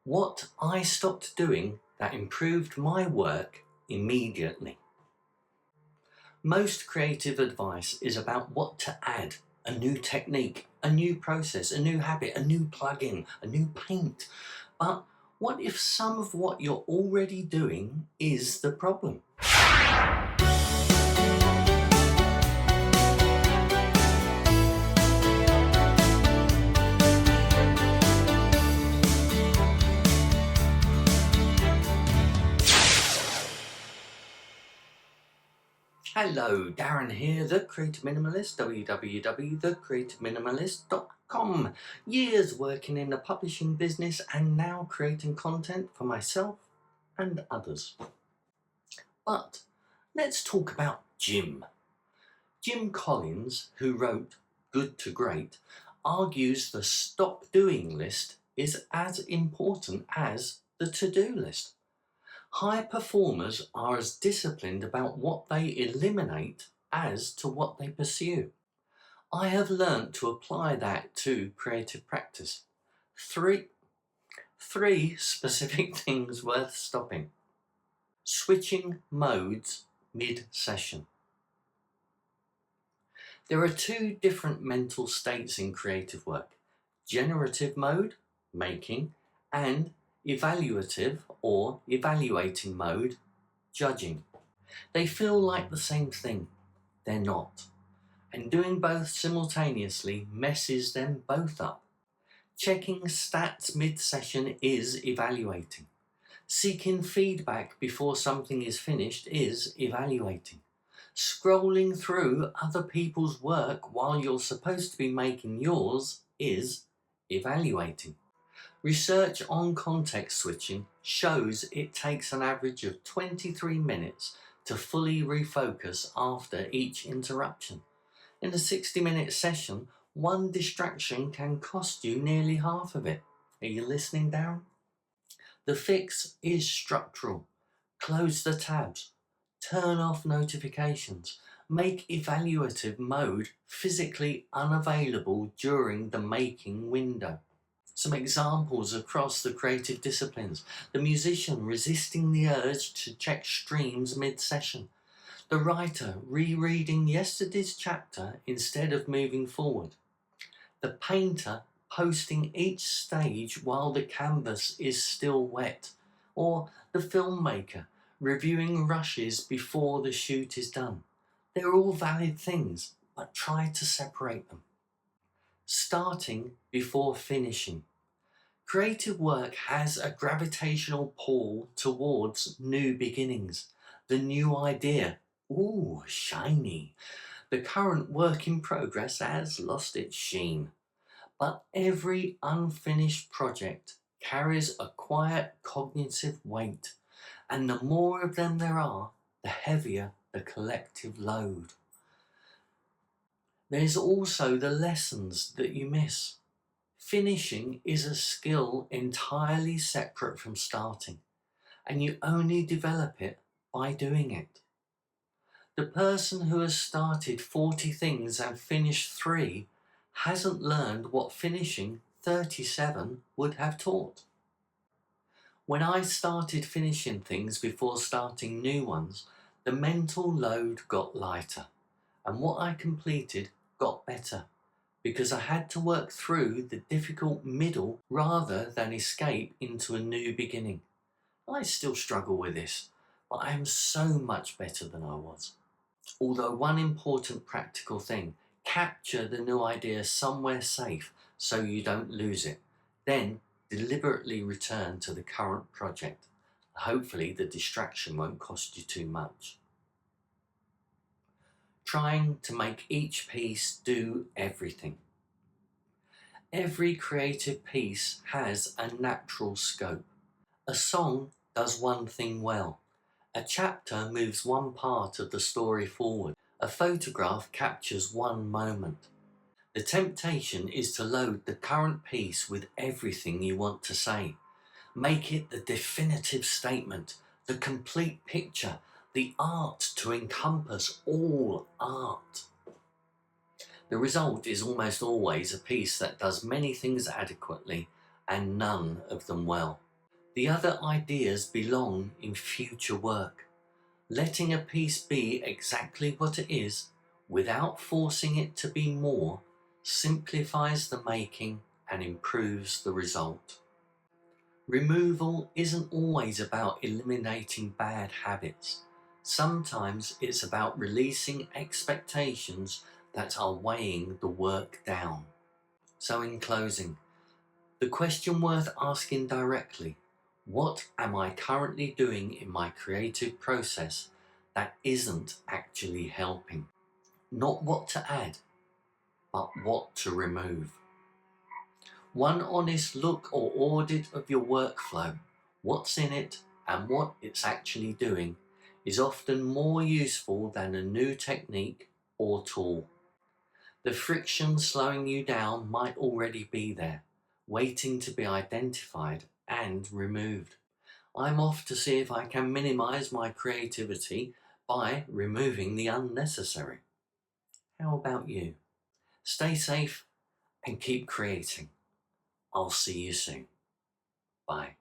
What I stopped doing that improved my work immediately. Most creative advice is about what to add, a new technique, a new process, a new habit, a new plugin, a new paint. But what if some of what you're already doing is the problem? Hello, Darren here, The Creative Minimalist, www.thecreativeminimalist.com. Years working in the publishing business and now creating content for myself and others. But let's talk about Jim. Jim Collins, who wrote Good to Great, argues the stop doing list is as important as the to-do list. High performers are as disciplined about what they eliminate as to what they pursue. I have learned to apply that to creative practice. Three specific things worth stopping. Switching modes mid-session. There are two different mental states in creative work: generative mode, making, and evaluative or evaluating mode, judging. They feel like the same thing. They're not. And doing both simultaneously messes them both up. Checking stats mid-session is evaluating. Seeking feedback before something is finished is evaluating. Scrolling through other people's work while you're supposed to be making yours is evaluating. Research on context switching shows it takes an average of 23 minutes to fully refocus after each interruption. In a 60-minute session, one distraction can cost you nearly half of it. Are you listening, Darren? The fix is structural. Close the tabs. Turn off notifications. Make evaluative mode physically unavailable during the making window. Some examples across the creative disciplines: the musician resisting the urge to check streams mid-session, the writer rereading yesterday's chapter instead of moving forward, the painter posting each stage while the canvas is still wet, or the filmmaker reviewing rushes before the shoot is done. They're all valid things, but try to separate them. Starting before finishing. Creative work has a gravitational pull towards new beginnings. The new idea, ooh, shiny. The current work in progress has lost its sheen. But every unfinished project carries a quiet cognitive weight, and the more of them there are, the heavier the collective load. There's also the lessons that you miss. Finishing is a skill entirely separate from starting, and you only develop it by doing it. The person who has started 40 things and finished 3 hasn't learned what finishing 37 would have taught. When I started finishing things before starting new ones, the mental load got lighter, and what I completed got better, because I had to work through the difficult middle rather than escape into a new beginning. I still struggle with this, but I am so much better than I was. Although one important practical thing: capture the new idea somewhere safe so you don't lose it. Then deliberately return to the current project. Hopefully the distraction won't cost you too much. Trying to make each piece do everything. Every creative piece has a natural scope. A song does one thing well. A chapter moves one part of the story forward. A photograph captures one moment. The temptation is to load the current piece with everything you want to say. Make it the definitive statement, the complete picture, the art to encompass all art. The result is almost always a piece that does many things adequately and none of them well. The other ideas belong in future work. Letting a piece be exactly what it is, without forcing it to be more, simplifies the making and improves the result. Removal isn't always about eliminating bad habits. Sometimes it's about releasing expectations that are weighing the work down. So in closing, the question worth asking directly: what am I currently doing in my creative process that isn't actually helping? Not what to add, but what to remove. One honest look or audit of your workflow, what's in it and what it's actually doing, is often more useful than a new technique or tool. The friction slowing you down might already be there, waiting to be identified and removed. I'm off to see if I can minimize my creativity by removing the unnecessary. How about you? Stay safe and keep creating. I'll see you soon. Bye.